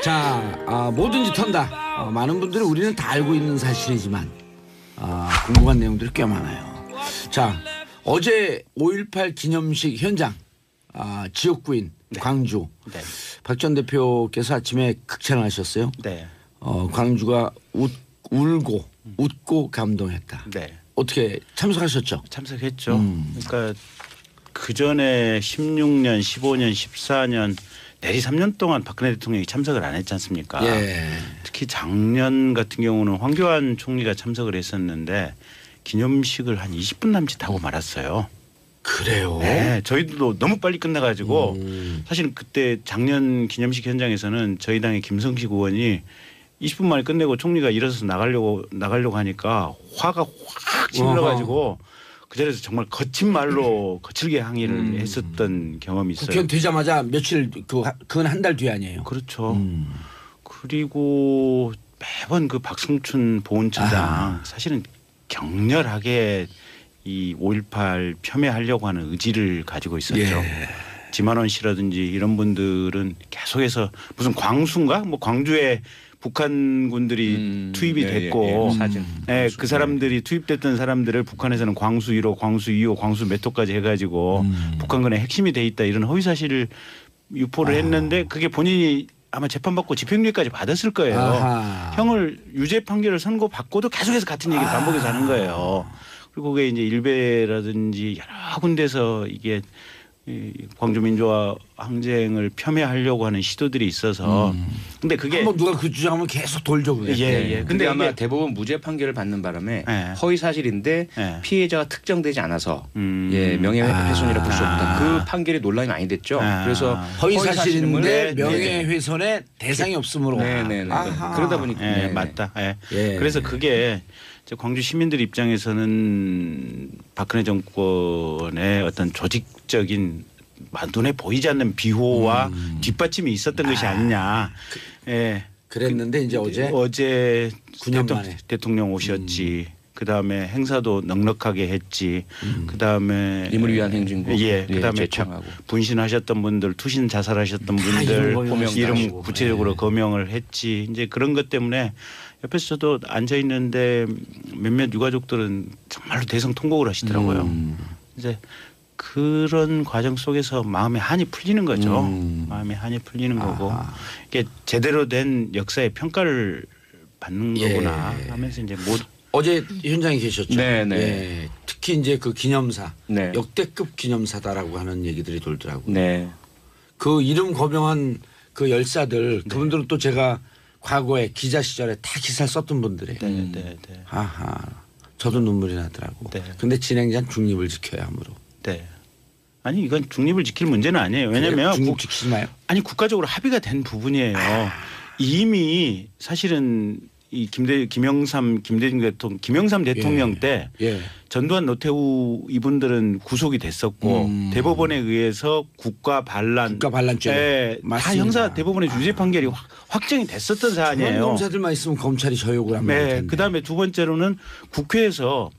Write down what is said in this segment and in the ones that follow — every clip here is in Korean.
자, 뭐든지 턴다. 많은 분들이 우리는 다 알고 있는 사실이지만 궁금한 내용들이 꽤 많아요. 자, 어제 5.18 기념식 현장 지역구인 네. 광주 네. 박 전 대표께서 아침에 극찬을 하셨어요. 네. 광주가 울고 웃고 감동했다. 네. 어떻게 참석하셨죠? 참석했죠. 그러니까 그 전에 16년, 15년, 14년 내리 3년 동안 박근혜 대통령이 참석을 안 했지 않습니까? 예. 특히 작년 같은 경우는 황교안 총리가 참석을 했었는데 기념식을 한 20분 남짓 하고 말았어요. 그래요? 네, 저희도 너무 빨리 끝나가지고 사실은 그때 작년 기념식 현장에서는 저희 당의 김성식 의원이 20분 만에 끝내고 총리가 일어서서 나가려고 하니까 화가 확 질러가지고 그 자리에서 정말 거친 말로 거칠게 항의를 했었던 경험이 있어요. 국회의원 되자마자 며칠 그건 한 달 뒤 아니에요? 그렇죠. 그리고 매번 그 박승춘 보훈처장 사실은 격렬하게 이 5.18 폄훼하려고 하는 의지를 가지고 있었죠. 예. 지만원 씨라든지 이런 분들은 계속해서 무슨 광수인가 뭐 광주에 북한 군들이 투입이 됐고 사진. 네, 그 사람들이 투입됐던 사람들을 북한에서는 광수 1호, 광수 2호, 광수 몇 호까지 해가지고 북한군의 핵심이 돼 있다 이런 허위 사실을 유포를 했는데 그게 본인이 아마 재판받고 집행유예까지 받았을 거예요. 형을 유죄 판결을 선고받고도 계속해서 같은 얘기를 반복해서 하는 거예요. 그리고 그게 이제 일베라든지 여러 군데서 이게 광주 민주화 항쟁을 폄훼하려고 하는 시도들이 있어서 근데 그게 한번 누가 그 주장하면 계속 돌죠 그게. 예. 근데 아마 대법원 무죄 판결을 받는 바람에 예. 허위 사실인데 예. 피해자가 특정되지 않아서 명예훼손이라 볼 수 없다. 그 판결이 논란이 많이 됐죠. 그래서 허위 사실인데 사실임을- 명예훼손의 대상이 없으므로. 네네네. 그러다 보니까 예, 맞다. 예. 그래서 그게 광주 시민들 입장에서는 박근혜 정권의 어떤 조직적인 눈에 보이지 않는 비호와 뒷받침이 있었던 것이 아니냐. 예. 그랬는데 이제 어제 9년 만에. 대통령 오셨지. 그다음에 행사도 넉넉하게 했지. 그다음에 임을 위한 행진곡. 그다음에 제창하고. 분신하셨던 분들, 투신 자살하셨던 분들 이름 구체적으로 거명을 했지. 이제 그런 것 때문에 옆에서 저도 앉아 있는데 몇몇 유가족들은 정말로 대성통곡을 하시더라고요. 이제 그런 과정 속에서 마음의 한이 풀리는 거죠. 마음의 한이 풀리는 거고 이게 제대로 된 역사의 평가를 받는 거구나 하면서 이제 어제 현장에 계셨죠. 네네. 예. 특히 이제 그 기념사 네. 역대급 기념사다라고 하는 얘기들이 돌더라고요. 네. 그 이름 거명한 그 열사들 그분들은 또 제가 과거에 기자 시절에 다 기사를 썼던 분들이에요. 네. 아하. 저도 눈물이 나더라고. 네. 근데 진행자는 중립을 지켜야 하므로. 네. 아니 이건 중립을 지킬 문제는 아니에요. 왜냐하면 중립 지키지 마요. 아니 국가적으로 합의가 된 부분이에요. 이미 사실은 이 김영삼 대통령 때 예. 전두환 노태우 이분들은 구속이 됐었고 대법원에 의해서 국가 반란죄 다 맞습니다. 형사 대법원의 유죄 판결이 확정이 됐었던 사안이에요. 검사들만 있으면 검찰이 저욕을 하면 네. 그다음에 두 번째로는 국회에서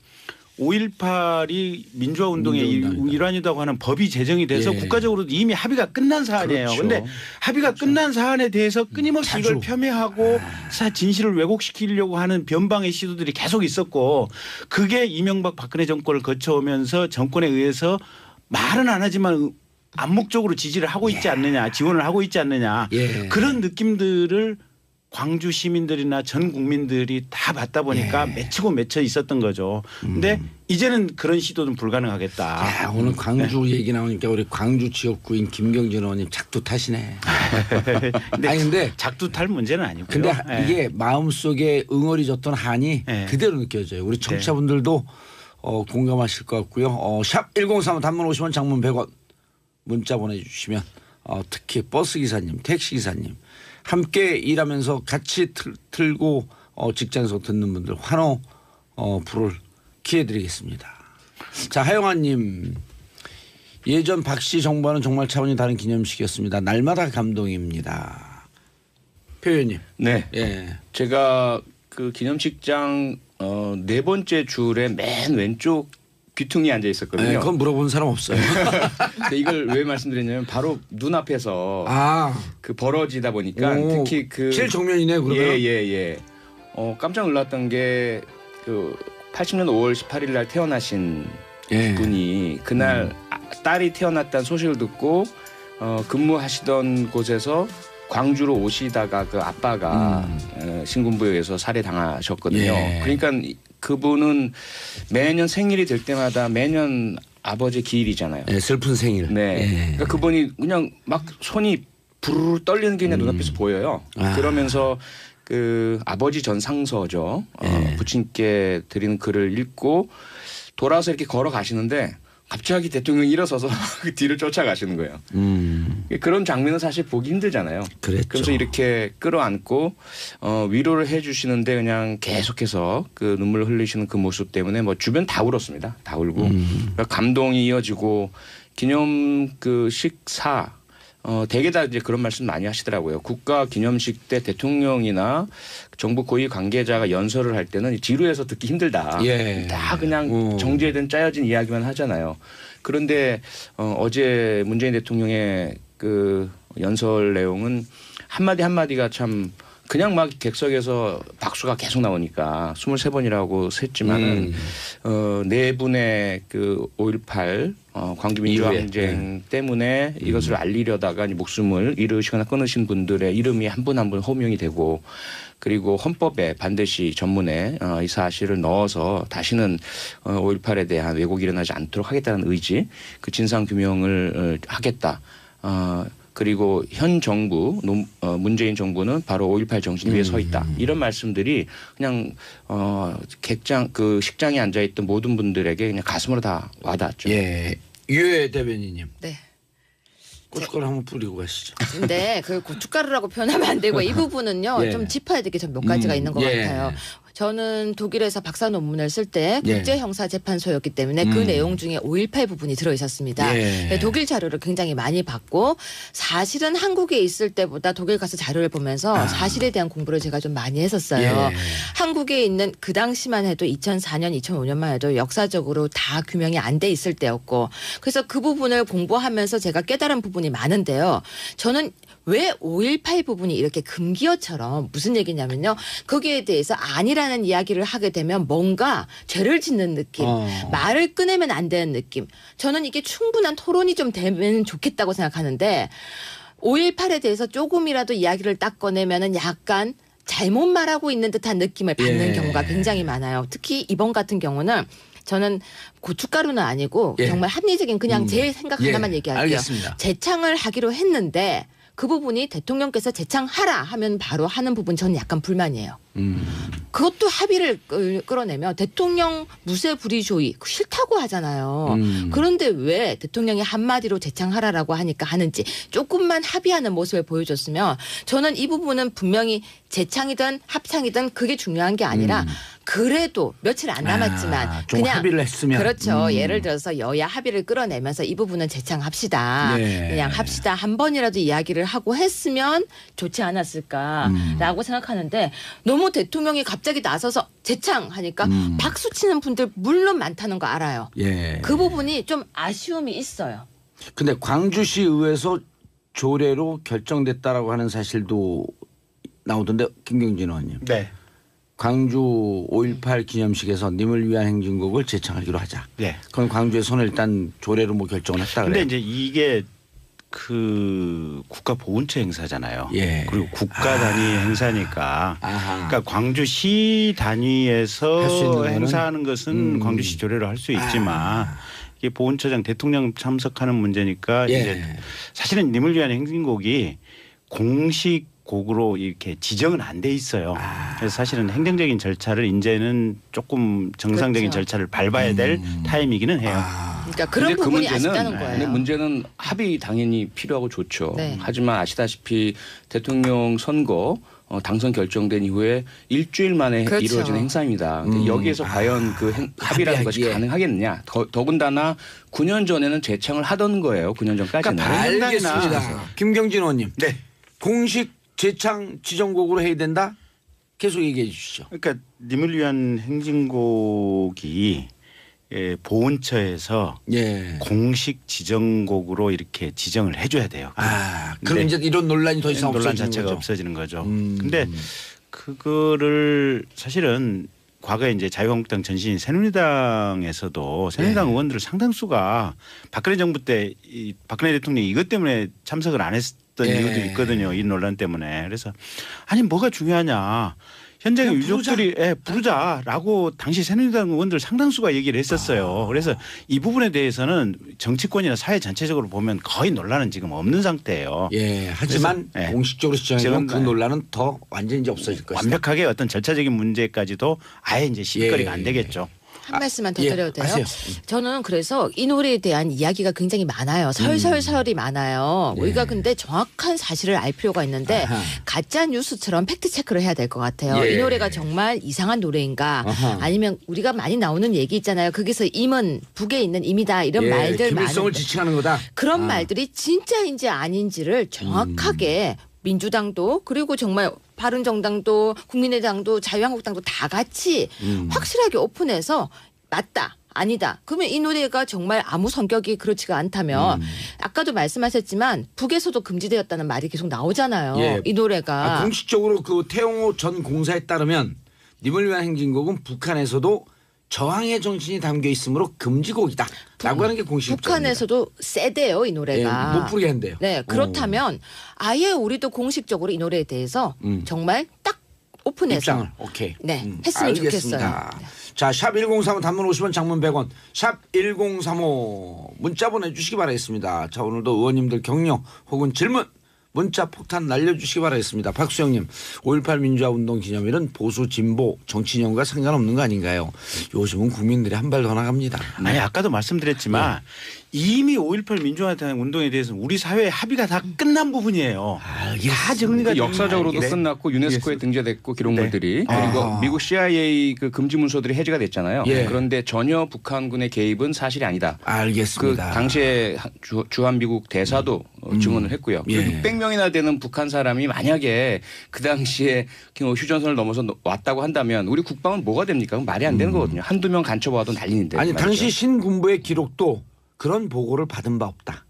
5.18이 민주화 운동의 일환이라고 하는 법이 제정이 돼서 국가적으로도 이미 합의가 끝난 사안이에요. 그런데 합의가 끝난 사안에 대해서 끊임없이 이걸 폄훼하고 진실을 왜곡시키려고 하는 변방의 시도들이 계속 있었고 그게 이명박 박근혜 정권을 거쳐오면서 정권에 의해서 말은 안 하지만 암묵적으로 지지를 하고 있지 않느냐 지원을 하고 있지 않느냐 그런 느낌들을 광주 시민들이나 전 국민들이 다 받다 보니까 맺히고 맺혀 있었던 거죠. 근데 이제는 그런 시도는 불가능하겠다. 야, 오늘 광주 얘기 나오니까 우리 광주 지역구인 김경진 의원님 작두 타시네. 아니 근데 작두 탈 문제는 아니고요. 근데 이게 마음속에 응어리졌던 한이 그대로 느껴져요. 우리 청취자분들도 공감하실 것 같고요. 샵 1035 단문 50원 장문 100원 문자 보내주시면 특히 버스기사님 택시기사님 함께 일하면서 같이 틀고 직장에서 듣는 분들 환호 불을 기해드리겠습니다. 자 하영아님 예전 박씨 정부와는 정말 차원이 다른 기념식이었습니다. 날마다 감동입니다. 표 의원님. 네. 예. 제가 그 기념식장 네 번째 줄의 맨 왼쪽 귀퉁이에 앉아 있었거든요. 네, 그건 물어본 사람 없어요. 근데 이걸 왜 말씀드리냐면 바로 눈앞에서 그 벌어지다 보니까 특히 그 제일 정면이네 그러면. 예. 깜짝 놀랐던 게 그 80년 5월 18일 날 태어나신 분이 그날 딸이 태어났다는 소식을 듣고 근무하시던 곳에서 광주로 오시다가 그 아빠가 신군부에 의해서 살해당하셨거든요. 그러니까 그분은 매년 생일이 될 때마다 매년 아버지 기일이잖아요. 네, 슬픈 생일. 네. 그러니까 그분이 그냥 막 손이 부르르 떨리는 게 그냥 눈앞에서 보여요. 그러면서 그 아버지 전상서죠. 부친께 드리는 글을 읽고 돌아서 이렇게 걸어가시는데 갑자기 대통령이 일어서서 그 뒤를 쫓아가시는 거예요. 그런 장면은 사실 보기 힘들잖아요. 그랬죠. 그래서 이렇게 끌어안고 위로를 해 주시는데 그냥 계속해서 그 눈물을 흘리시는 그 모습 때문에 뭐 주변 다 울었습니다. 다 울고 그러니까 감동이 이어지고 기념 그 식사 대개 다 이제 그런 말씀 많이 하시더라고요. 국가 기념식 때 대통령이나 정부 고위 관계자가 연설을 할 때는 지루해서 듣기 힘들다. 다 그냥 정제된 짜여진 이야기만 하잖아요. 그런데 어제 문재인 대통령의 그 연설 내용은 한마디 한마디가 참 그냥 막 객석에서 박수가 계속 나오니까 23번이라고 셌지만은 네 분의 그 5.18 광주 민주항쟁 때문에 이것을 알리려다가 목숨을 잃으시거나 끊으신 분들의 이름이 한 분 한 분 호명이 되고 그리고 헌법에 반드시 전문에 이 사실을 넣어서 다시는 5.18에 대한 왜곡이 일어나지 않도록 하겠다는 의지 그 진상규명을 하겠다. 그리고 현 정부 문재인 정부는 바로 5.18 정신 위에 서 있다. 이런 말씀들이 그냥 객장 그 식장에 앉아 있던 모든 분들에게 그냥 가슴으로 다 와닿았죠. 예, 유해 대변인님. 네. 고춧가루 한번 뿌리고 가시죠. 근데 그 고춧가루라고 표현하면 안 되고 이 부분은요 좀 짚어야 될 게 좀 몇 가지가 있는 것 같아요. 저는 독일에서 박사 논문을 쓸 때 국제형사재판소였기 때문에 그 내용 중에 5.18 부분이 들어있었습니다. 독일 자료를 굉장히 많이 받고 사실은 한국에 있을 때보다 독일 가서 자료를 보면서 사실에 대한 공부를 제가 좀 많이 했었어요. 한국에 있는 그 당시만 해도 2004년, 2005년만 해도 역사적으로 다 규명이 안 돼 있을 때였고 그래서 그 부분을 공부하면서 제가 깨달은 부분이 많은데요. 저는 왜 5.18 부분이 이렇게 금기어처럼 무슨 얘기냐면요. 거기에 대해서 아니라는 이야기를 하게 되면 뭔가 죄를 짓는 느낌, 말을 꺼내면 안 되는 느낌. 저는 이게 충분한 토론이 좀 되면 좋겠다고 생각하는데 5.18에 대해서 조금이라도 이야기를 딱 꺼내면은 약간 잘못 말하고 있는 듯한 느낌을 받는 경우가 굉장히 많아요. 특히 이번 같은 경우는 저는 고춧가루는 아니고 정말 합리적인 그냥 제 생각 하나만 얘기할게요. 알겠습니다. 재창을 하기로 했는데 그 부분이 대통령께서 재창하라 하면 바로 하는 부분 저는 약간 불만이에요. 그것도 합의를 끌어내면 대통령 무쇠 불이조의 싫다고 하잖아요. 그런데 왜 대통령이 한마디로 재창하라라고 하니까 하는지 조금만 합의하는 모습을 보여줬으면 저는 이 부분은 분명히 재창이든 합창이든 그게 중요한 게 아니라 그래도 며칠 안 남았지만 좀 그냥 합의를 했으면 그렇죠. 예를 들어서 여야 합의를 끌어내면서 이 부분은 재창합시다. 그냥 합시다. 한 번이라도 이야기를 하고 했으면 좋지 않았을까라고 생각하는데 너무 대통령이 갑자기 나서서 재창하니까 박수 치는 분들 물론 많다는 거 알아요. 그 부분이 좀 아쉬움이 있어요. 근데 광주시 의회에서 조례로 결정됐다라고 하는 사실도 나오던데 김경진 의원님. 네. 광주 5.18 기념식에서 님을 위한 행진곡을 재창하기로 하자. 그럼 광주의 손을 일단 조례로 뭐 결정을 했다 그래요. 근데 이제 이게 그 국가 보훈처 행사잖아요. 그리고 국가 단위 행사니까. 그러니까 광주시 단위에서 행사하는 것은 광주시 조례로 할 수 있지만 이게 보훈처장 대통령 참석하는 문제니까 이제 사실은 님을 위한 행진곡이 공식 곡으로 이렇게 지정은 안 돼 있어요. 그래서 사실은 행정적인 절차를 이제는 조금 정상적인 절차를 밟아야 될 타임이기는 해요. 그러니까 그런 부분이 아쉽다는 거예요. 근데 문제는 합의 당연히 필요하고 좋죠. 하지만 아시다시피 대통령 선거 당선 결정된 이후에 일주일 만에 이루어진 행사입니다. 근데 여기에서 과연 그 합의라는 것이 가능하겠느냐. 더군다나 9년 전에는 재창을 하던 거예요. 9년 전까지는. 그러니까 알겠습니다. 김경진 의원님. 공식 재창 지정곡으로 해야 된다? 계속 얘기해 주시죠. 그러니까 님을 위한 행진곡이 보훈처에서 공식 지정곡으로 이렇게 지정을 해줘야 돼요. 그럼 이제 이런 논란이 더 이상 논란 없어지는 자체가 거죠. 없어지는 거죠. 근데 그거를 사실은 과거에 이제 자유한국당 전신인 새누리당에서도 새누리당 의원들 상당수가 박근혜 정부 때 박근혜 대통령이 이것 때문에 참석을 안 했던 이유도 있거든요. 이 논란 때문에. 그래서 아니 뭐가 중요하냐. 현장의 유족들이 부르자라고 당시 새누리당 의원들 상당수가 얘기를 했었어요. 그래서 이 부분에 대해서는 정치권이나 사회 전체적으로 보면 거의 논란은 지금 없는 상태예요. 하지만 공식적으로 지정하면 그 논란은 더 완전히 이제 없어질 것이다. 완벽하게 어떤 절차적인 문제까지도 아예 이제 시비거리가 안 되겠죠. 한 말씀만 더 드려도 돼요? 하세요. 저는 그래서 이 노래에 대한 이야기가 굉장히 많아요. 설설설이 많아요. 우리가 근데 정확한 사실을 알 필요가 있는데 가짜 뉴스처럼 팩트 체크를 해야 될 것 같아요. 이 노래가 정말 이상한 노래인가 아니면 우리가 많이 나오는 얘기 있잖아요. 거기서 임은 북에 있는 임이다 이런 말들 많은데 김일성을 지칭하는 거다. 그런 말들이 진짜인지 아닌지를 정확하게 민주당도 그리고 정말 바른정당도 국민의당도 자유한국당도 다 같이 확실하게 오픈해서 맞다. 아니다. 그러면 이 노래가 정말 아무 성격이 그렇지가 않다면 아까도 말씀하셨지만 북에서도 금지되었다는 말이 계속 나오잖아요. 이 노래가. 공식적으로 그 태용호 전 공사에 따르면 님을 위한 행진곡은 북한에서도 저항의 정신이 담겨 있으므로 금지곡이다. 라고 하는 게 공식입니다. 북한에서도 세대요 이 노래가. 못 부르게 한대요. 네. 그렇다면 아예 우리도 공식적으로 이 노래에 대해서 정말 딱 오픈해서 입장을 했으면 알겠습니다. 좋겠어요. 자, 샵 1035 단문 50원 장문 100원 샵 1035 문자 보내주시기 바라겠습니다. 자, 오늘도 의원님들 격려 혹은 질문 문자 폭탄 날려주시기 바라겠습니다. 박수영님 5.18 민주화 운동 기념일은 보수 진보 정치인과 상관없는 거 아닌가요? 요즘은 국민들이 한 발 더 나갑니다. 아니 아까도 말씀드렸지만 이미 5.18 민주화 운동에 대해서는 우리 사회의 합의가 다 끝난 부분이에요. 다 정리가 역사적으로도 끝났고 유네스코에 등재됐고 기록물들이 그리고 미국 CIA 그 금지 문서들이 해제가 됐잖아요. 그런데 전혀 북한군의 개입은 사실이 아니다. 알겠습니다. 그 당시에 주한미국 대사도 증언을 했고요. 600명이나 되는 북한 사람이 만약에 그 당시에 휴전선을 넘어서 왔다고 한다면 우리 국방은 뭐가 됩니까? 말이 안 되는 거거든요. 한두 명 간첩와도 난리인데. 아니 당시 신군부의 기록도 그런 보고를 받은 바 없다.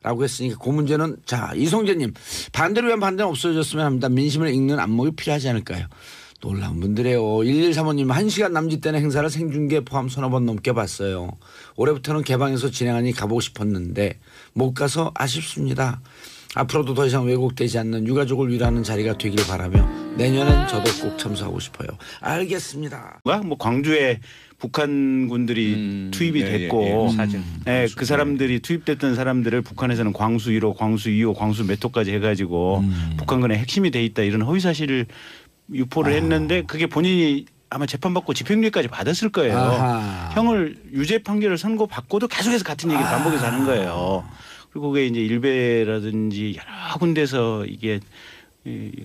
라고 했으니까 그 문제는 자 이성재님 반대를 위한 반대는 없어졌으면 합니다. 민심을 읽는 안목이 필요하지 않을까요? 놀라운 분들이에요. 1135님 1시간 남짓되는 행사를 생중계 포함 서너 번 넘게 봤어요. 올해부터는 개방해서 진행하니 가보고 싶었는데 못 가서 아쉽습니다. 앞으로도 더 이상 왜곡되지 않는 유가족을 위로하는 자리가 되길 바라며 내년엔 저도 꼭 참석하고 싶어요. 알겠습니다. 뭐 광주에 북한군들이 투입이 됐고 사진. 그 사람들이 투입됐던 사람들을 북한에서는 광수 1호, 광수 2호, 광수 몇 호까지 해가지고 북한군의 핵심이 돼 있다 이런 허위 사실을 유포를 했는데 그게 본인이 아마 재판받고 집행유예까지 받았을 거예요. 형을 유죄 판결을 선고받고도 계속해서 같은 얘기를 반복해서 하는 거예요. 그리고 그게 이제 일베라든지 여러 군데서 이게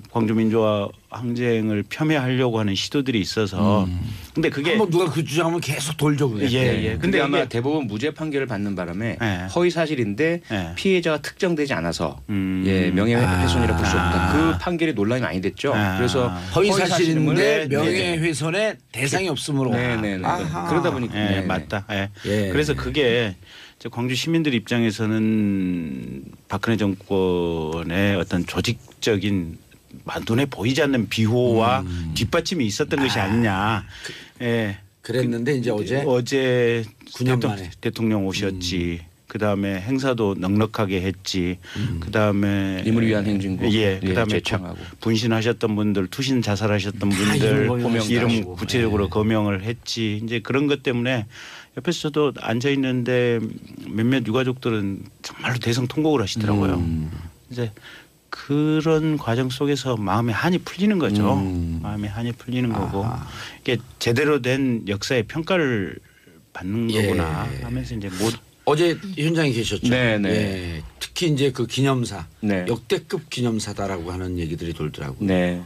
광주 민주화 항쟁을 폄훼하려고 하는 시도들이 있어서 근데 그게 한번 누가 그 주장하면 계속 돌죠 그게. 근데 아마 대법원 무죄 판결을 받는 바람에 허위 사실인데 피해자가 특정되지 않아서 명예훼손이라 볼 수 없다. 그 판결이 논란이 많이 됐죠. 그래서 허위 사실인데 명예훼손의 대상이 없으므로. 그러다 보니까 맞다. 그래서 그게 광주 시민들 입장에서는 박근혜 정권의 어떤 조직적인 눈에 보이지 않는 비호와 뒷받침이 있었던 것이 아니냐. 그랬는데 이제 어제 9년 만에 대통령 오셨지. 그다음에 행사도 넉넉하게 했지. 그다음에 님을 위한 행진곡. 그다음에 제창하고. 분신하셨던 분들, 투신 자살하셨던 분들 이름 구체적으로 거명을 했지. 이제 그런 것 때문에 옆에서 저도 앉아 있는데 몇몇 유가족들은 정말로 대성통곡을 하시더라고요. 이제 그런 과정 속에서 마음의 한이 풀리는 거죠. 마음의 한이 풀리는 거고 이게 제대로 된 역사의 평가를 받는 거구나 하면서 이제 어제 현장에 계셨죠. 네. 특히 이제 그 기념사 역대급 기념사다라고 하는 얘기들이 돌더라고요.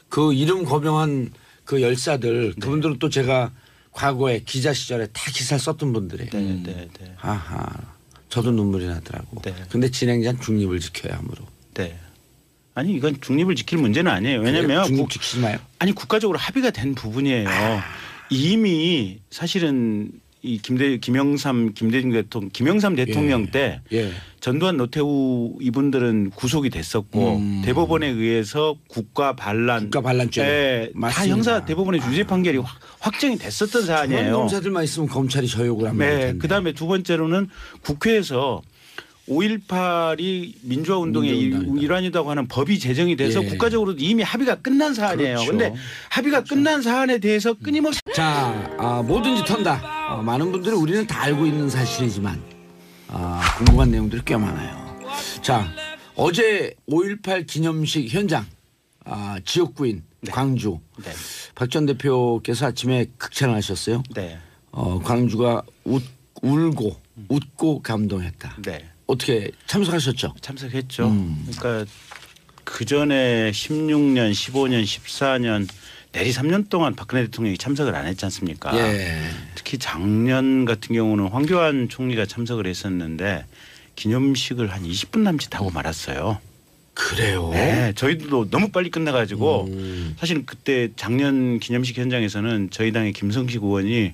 그 이름 거명한 그 열사들 그분들은 또 제가 과거에 기자 시절에 다 기사를 썼던 분들이에요. 저도 눈물이 나더라고. 근데 진행자는 중립을 지켜야 하므로. 아니 이건 중립을 지킬 문제는 아니에요. 왜냐하면 중립 지키지 마요. 아니 국가적으로 합의가 된 부분이에요. 이미 사실은 이 김영삼 대통령 때 전두환 노태우 이분들은 구속이 됐었고 대법원에 의해서 국가 반란죄 다 형사 대법원의 유죄 판결이 확정이 됐었던 사안이에요. 검사들만 있으면 검찰이 저욕을 합니다. 네. 그다음에 두 번째로는 국회에서 5.18이 민주화 운동의 일환이라고 하는 법이 제정이 돼서 국가적으로 이미 합의가 끝난 사안이에요. 그런데 합의가 끝난 사안에 대해서 끊임없이 뭐든지 턴다. 많은 분들이 우리는 다 알고 있는 사실이지만 궁금한 내용들이 꽤 많아요. 자, 어제 5.18 기념식 현장 지역구인 광주 박 전 대표께서 아침에 극찬을 하셨어요. 광주가 웃고 감동했다. 어떻게 참석하셨죠? 참석했죠. 그러니까 그 전에 16년, 15년, 14년 내리 3년 동안 박근혜 대통령이 참석을 안 했지 않습니까? 특히 작년 같은 경우는 황교안 총리가 참석을 했었는데 기념식을 한 20분 남짓 하고 말았어요. 그래요? 네, 저희도 너무 빨리 끝나가지고 사실 그때 작년 기념식 현장에서는 저희 당의 김성식 의원이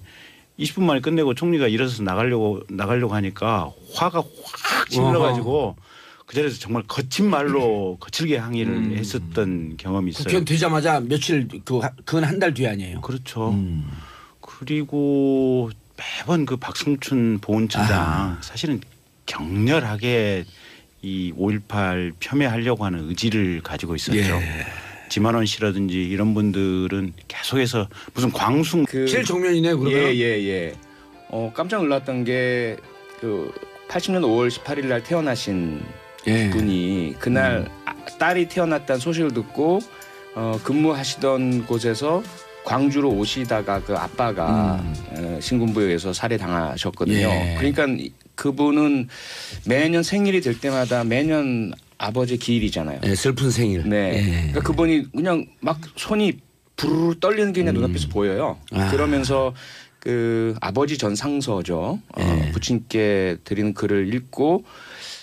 20분 만에 끝내고 총리가 일어서서 나가려고 하니까 화가 확 질러가지고 그 자리에서 정말 거친 말로 거칠게 항의를 했었던 경험이 있어요. 국회의원 되자마자 며칠 근 한 달 뒤 아니에요? 그렇죠. 그리고 매번 그 박승춘 보훈처장 사실은 격렬하게 이 5.18 폄훼하려고 하는 의지를 가지고 있었죠. 지만원 씨라든지 이런 분들은 계속해서 무슨 광숭 제일 정면이네 그러면. 깜짝 놀랐던 게 그 80년 5월 18일 날 태어나신 분이 그날 딸이 태어났다는 소식을 듣고 근무하시던 곳에서 광주로 오시다가 그 아빠가 신군부에 의해서 살해당하셨거든요. 그러니까 그분은 매년 생일이 될 때마다 매년 아버지 기일이잖아요. 슬픈 생일. 그러니까 그분이 그냥 막 손이 부르르 떨리는 게 그냥 눈앞에서 보여요. 그러면서 그 아버지 전상서죠. 부친께 드리는 글을 읽고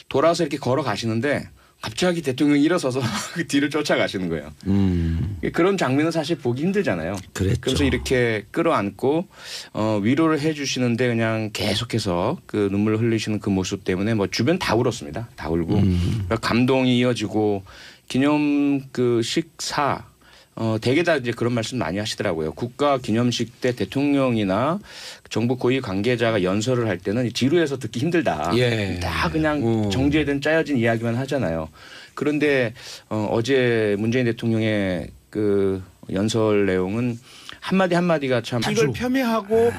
돌아서 이렇게 걸어가시는데 갑자기 대통령이 일어서서 그 뒤를 쫓아가시는 거예요. 그런 장면은 사실 보기 힘들잖아요. 그래서 이렇게 끌어안고 위로를 해 주시는데 그냥 계속해서 그 눈물을 흘리시는 그 모습 때문에 뭐 주변 다 울었습니다. 다 울고 그러니까 감동이 이어지고 기념 그 식사 대개 다 이제 그런 말씀 많이 하시더라고요. 국가 기념식 때 대통령이나 정부 고위 관계자가 연설을 할 때는 지루해서 듣기 힘들다. 다 그냥 정제된 짜여진 이야기만 하잖아요. 그런데 어제 문재인 대통령의 그 연설 내용은 한마디 한마디가 참 이걸 폄훼하고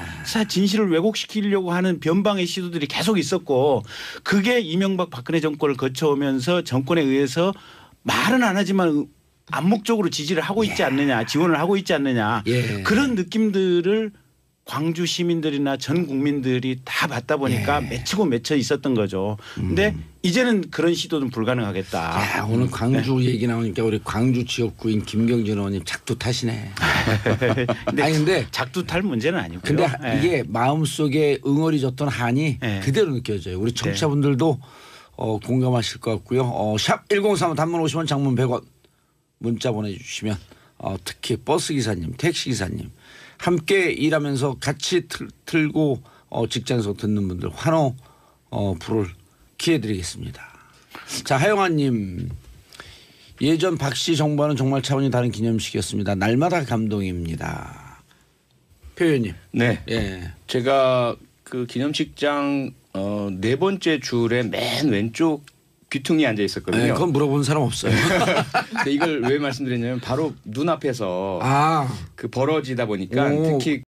진실을 왜곡시키려고 하는 변방의 시도들이 계속 있었고 그게 이명박 박근혜 정권을 거쳐오면서 정권에 의해서 말은 안 하지만 암묵적으로 지지를 하고 있지 않느냐, 지원을 하고 있지 않느냐 그런 느낌들을 광주 시민들이나 전 국민들이 다 받다 보니까 맺히고 맺혀 있었던 거죠. 근데 이제는 그런 시도는 불가능하겠다. 오늘 광주 얘기 나오니까 우리 광주 지역구인 김경진 의원님 작두 타시네. 근데 작두 탈 문제는 아니고요. 근데 이게 마음속에 응어리졌던 한이 그대로 느껴져요. 우리 청취자분들도 공감하실 것 같고요. 샵 1035 단문 50원 장문 100원 문자 보내주시면 특히 버스기사님 택시기사님 함께 일하면서 같이 틀고 직장에서 듣는 분들 환호 불을 기해드리겠습니다. 자, 하영아님 예전 박씨 정부와는 정말 차원이 다른 기념식이었습니다. 날마다 감동입니다. 표 의원님. 제가 그 기념식장 네 번째 줄에 맨 왼쪽 귀퉁이에 앉아 있었거든요. 그건 물어본 사람 없어요. 근데 이걸 왜 말씀드렸냐면 바로 눈앞에서 그 벌어지다 보니까 특히